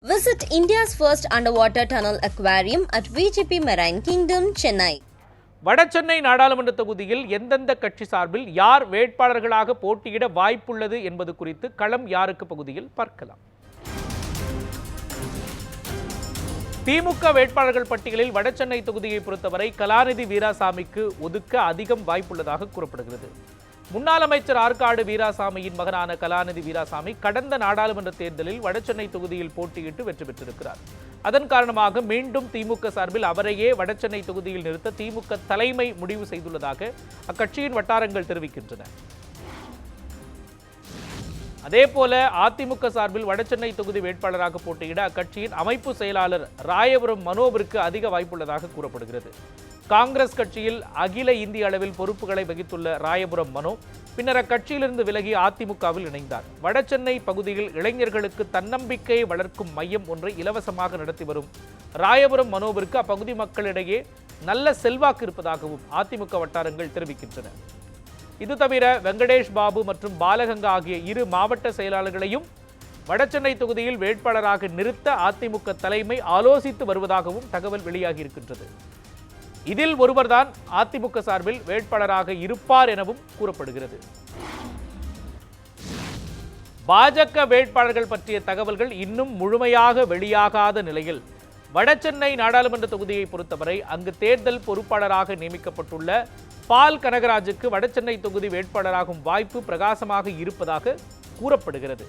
Visit India's first underwater tunnel aquarium at VGP Marine Kingdom, Chennai. Vadachennai நாடாளுமன்ற தொகுதியில் எந்தெந்த கட்சி சார்பில் யார் வேட்பாளர்களாக போட்டியிட வாய்ப்புள்ளது என்பது குறித்து களம் யாருக்கு பகுதியில் பார்க்கலாம். திமுக வேட்பாளர்கள் பட்டியலில் வடசென்னை தொகுதியை பொறுத்தவரை கலாநிதி வீராசாமிக்கு ஒதுக்க அதிகம் வாய்ப்புள்ளதாக கூறப்படுகிறது. முன்னாள் அமைச்சர் ஆற்காடு வீராசாமியின் மகனான கலாநிதி வீராசாமி கடந்த நாடாளுமன்ற தேர்தலில் வடசென்னை தொகுதியில் போட்டியிட்டு வெற்றி பெற்றிருக்கிறார். அதன் காரணமாக மீண்டும் திமுக சார்பில் அவரையே வடசென்னை தொகுதியில் நிறுத்த திமுக தலைமை முடிவு செய்துள்ளதாக அக்கட்சியின் வட்டாரங்கள் தெரிவிக்கின்றன. அதேபோல அதிமுக சார்பில் வடசென்னை தொகுதி வேட்பாளராக போட்டியிட அக்கட்சியின் அமைப்பு செயலாளர் ராயபுரம் மனோவிற்கு அதிக வாய்ப்புள்ளதாக கூறப்படுகிறது. காங்கிரஸ் கட்சியில் அகில இந்திய அளவில் பொறுப்புகளை வகித்துள்ள ராயபுரம் மனோ பின்னர் அக்கட்சியிலிருந்து விலகி அதிமுகவில் இணைந்தார். வடசென்னை பகுதியில் இளைஞர்களுக்கு தன்னம்பிக்கையை வளர்க்கும் மையம் ஒன்றை இலவசமாக நடத்தி வரும் ராயபுரம் மனோவிற்கு அப்பகுதி மக்களிடையே நல்ல செல்வாக்கு இருப்பதாகவும் அதிமுக வட்டாரங்கள் தெரிவிக்கின்றன. இது தவிர வெங்கடேஷ் பாபு மற்றும் பாலகங்கா ஆகிய இரு மாவட்ட செயலாளர்களையும் வடசென்னை தொகுதியில் வேட்பாளராக நிறுத்த அதிமுக தலைமை ஆலோசித்து வருவதாகவும் தகவல் வெளியாகி இருக்கின்றது. இதில் ஒருவர்தான் அதிமுக சார்பில் வேட்பாளராக இருப்பார் எனவும் கூறப்படுகிறது. பாஜக வேட்பாளர்கள் பற்றிய தகவல்கள் இன்னும் முழுமையாக வெளியாகாத நிலையில் வடசென்னை நாடாளுமன்ற தொகுதியை பொறுத்தவரை அங்கு தேர்தல் பொறுப்பாளராக நியமிக்கப்பட்டுள்ள பால் கனகராஜுக்கு வடசென்னை தொகுதி வேட்பாளராகும் வாய்ப்பு பிரகாசமாக இருப்பதாக கூறப்படுகிறது.